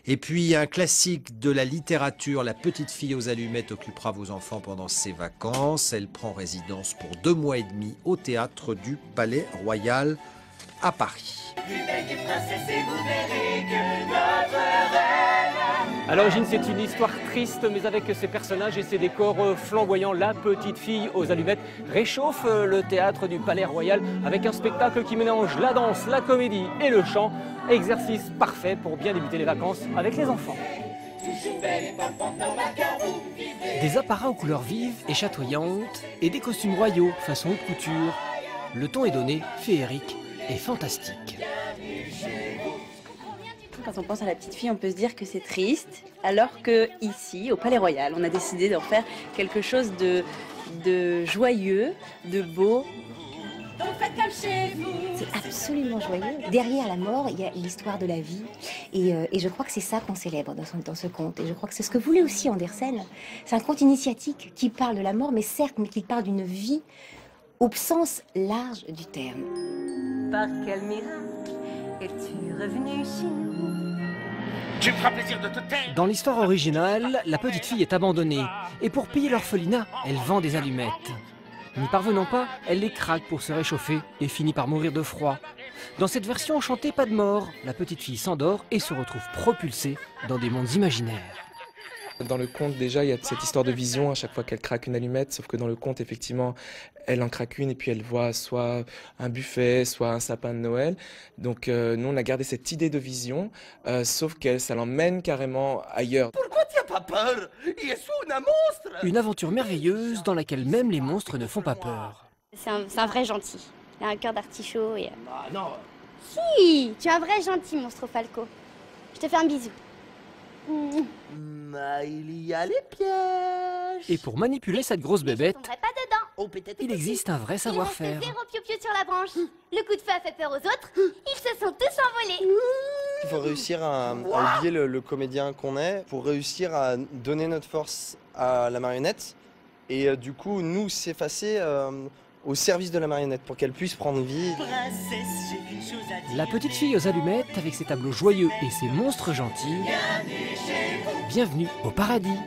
Et puis un classique de la littérature, La petite fille aux allumettes occupera vos enfants pendant ses vacances. Elle prend résidence pour 2 mois et demi au théâtre du Palais Royal à Paris. À l'origine, c'est une histoire triste, mais avec ses personnages et ses décors flamboyants, La petite fille aux allumettes réchauffe le théâtre du Palais Royal avec un spectacle qui mélange la danse, la comédie et le chant. Exercice parfait pour bien débuter les vacances avec les enfants. Des apparats aux couleurs vives et chatoyantes et des costumes royaux façon haute couture. Le ton est donné, féerique et fantastique. Quand on pense à La petite fille, on peut se dire que c'est triste, alors que ici, au Palais Royal, on a décidé d'en faire quelque chose de joyeux, de beau. C'est absolument joyeux. Derrière la mort, il y a l'histoire de la vie. Et je crois que c'est ça qu'on célèbre dans ce conte. Et je crois que c'est ce que voulait aussi Andersen. C'est un conte initiatique qui parle de la mort, mais certes, mais qui parle d'une vie au sens large du terme. Par quel miracle es-tu revenu chez nous? Tu me feras plaisir de te taire. Dans l'histoire originale, la petite fille est abandonnée. Et pour payer l'orphelinat, elle vend des allumettes. N'y parvenant pas, elle les craque pour se réchauffer et finit par mourir de froid. Dans cette version enchantée, pas de mort. La petite fille s'endort et se retrouve propulsée dans des mondes imaginaires. Dans le conte, déjà, il y a cette histoire de vision à chaque fois qu'elle craque une allumette, sauf que dans le conte, effectivement, elle en craque une et puis elle voit soit un buffet, soit un sapin de Noël. Donc nous, on a gardé cette idée de vision, sauf que ça l'emmène carrément ailleurs. Pourquoi tu n'as pas peur? Il est sous un monstre. Une aventure merveilleuse dans laquelle même les monstres ne font pas peur. C'est un vrai gentil. Il a un cœur d'artichaut et... Ah non. Si, tu es un vrai gentil, monstre Falco. Je te fais un bisou. Il y a les pièges. Et pour manipuler cette grosse bébête, Je tomberai pas dedans. Oh, peut-être il existe un vrai Il savoir-faire. reste 0 piou-piou sur la branche. Le coup de feu a fait peur aux autres. Ils se sont tous envolés. Il faut réussir à oublier le comédien qu'on est pour réussir à donner notre force à la marionnette et du coup nous s'effacer au service de la marionnette pour qu'elle puisse prendre vie. Princesse, j'ai une chose à dire. La petite fille aux allumettes avec ses tableaux joyeux et ses monstres gentils. Bienvenue au paradis.